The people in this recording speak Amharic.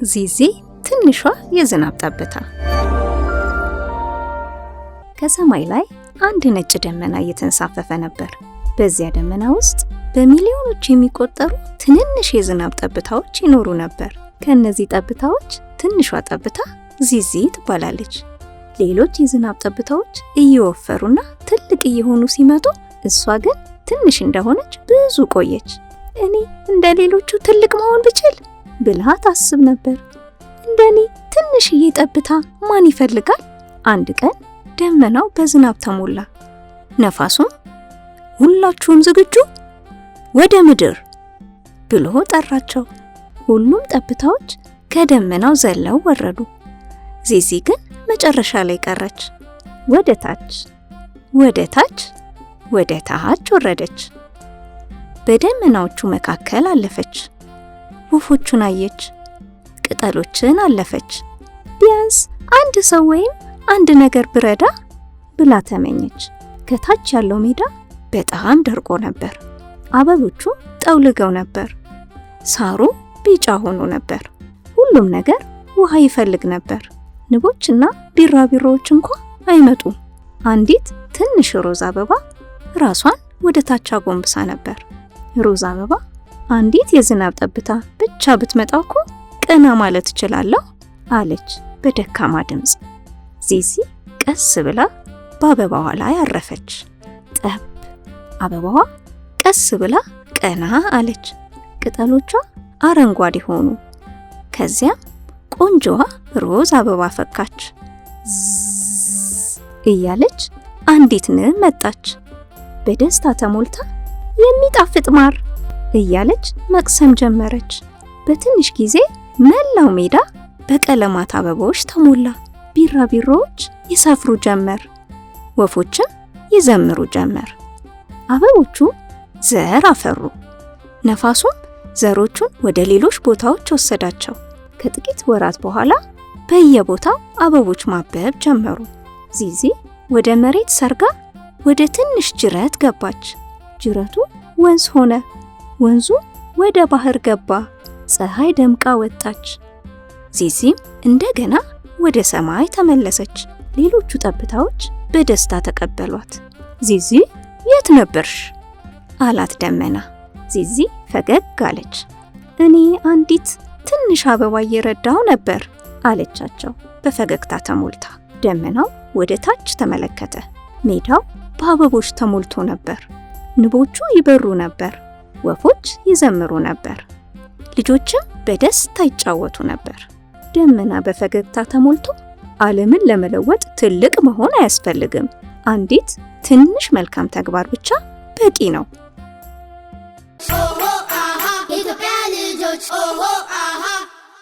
ዚዚ ትንሿ የዝናብ ጠብታ። ከሰማይ ላይ አንድ ነጭ ደመና እየተንሳፈፈ ነበር። በዚያ ደመና ውስጥ በሚሊዮኖች የሚቆጠሩ ትንንሽ የዝናብ ጠብታዎች ይኖሩ ነበር። ከነዚህ ጠብታዎች ትንሿ ጠብታ ዚዚ ትባላለች። ሌሎች የዝናብ ጠብታዎች እየወፈሩና ትልቅ እየሆኑ ሲመጡ፣ እሷ ግን ትንሽ እንደሆነች ብዙ ቆየች። እኔ እንደ ሌሎቹ ትልቅ መሆን ብችል ብላ ታስብ ነበር። እንደኔ ትንሽዬ ጠብታ ማን ይፈልጋል? አንድ ቀን ደመናው በዝናብ ተሞላ። ነፋሱም ሁላችሁም ዝግጁ? ወደ ምድር ብሎ ጠራቸው። ሁሉም ጠብታዎች ከደመናው ዘለው ወረዱ። ዚዚ ግን መጨረሻ ላይ ቀረች። ወደ ታች ወደ ታች ወደ ታች ወረደች። በደመናዎቹ መካከል አለፈች። ወፎቹን አየች። ቅጠሎችን አለፈች። ቢያንስ አንድ ሰው ወይም አንድ ነገር ብረዳ ብላ ተመኘች። ከታች ያለው ሜዳ በጣም ደርቆ ነበር። አበቦቹ ጠውልገው ነበር። ሳሩ ቢጫ ሆኖ ነበር። ሁሉም ነገር ውሃ ይፈልግ ነበር። ንቦችና ቢራቢሮዎች እንኳን አይመጡም። አንዲት ትንሽ ሮዝ አበባ ራሷን ወደ ታች አጎንብሳ ነበር። ሮዝ አበባ አንዲት የዝናብ ጠብታ ብቻ ብትመጣ እኮ ቀና ማለት እችላለሁ አለች በደካማ ድምፅ። ዚዚ ቀስ ብላ በአበባዋ ላይ አረፈች። ጠብ! አበባዋ ቀስ ብላ ቀና አለች። ቅጠሎቿ አረንጓዴ ሆኑ። ከዚያም ቆንጆዋ ሮዝ አበባ ፈካች። እያለች አንዲት ንብ መጣች። በደስታ ተሞልታ የሚጣፍጥ ማር እያለች መቅሰም ጀመረች። በትንሽ ጊዜ መላው ሜዳ በቀለማት አበቦች ተሞላ። ቢራቢሮዎች ይሰፍሩ ጀመር። ወፎችም ይዘምሩ ጀመር። አበቦቹ ዘር አፈሩ። ነፋሱም ዘሮቹን ወደ ሌሎች ቦታዎች ወሰዳቸው። ከጥቂት ወራት በኋላ በየቦታው አበቦች ማበብ ጀመሩ። ዚዚ ወደ መሬት ሰርጋ ወደ ትንሽ ጅረት ገባች። ጅረቱ ወንዝ ሆነ። ወንዙ ወደ ባህር ገባ። ፀሐይ ደምቃ ወጣች። ዚዚም እንደገና ወደ ሰማይ ተመለሰች። ሌሎቹ ጠብታዎች በደስታ ተቀበሏት። ዚዚ የት ነበርሽ? አላት ደመና። ዚዚ ፈገግ አለች። እኔ አንዲት ትንሽ አበባ እየረዳሁ ነበር አለቻቸው በፈገግታ ተሞልታ። ደመናው ወደ ታች ተመለከተ። ሜዳው በአበቦች ተሞልቶ ነበር። ንቦቹ ይበሩ ነበር። ወፎች ይዘምሩ ነበር። ልጆችም በደስታ ይጫወቱ ነበር። ደመና በፈገግታ ተሞልቶ ዓለምን ለመለወጥ ትልቅ መሆን አያስፈልግም፣ አንዲት ትንሽ መልካም ተግባር ብቻ በቂ ነው። ኦሆ አሃ የኢትዮጵያ ልጆች ኦሆ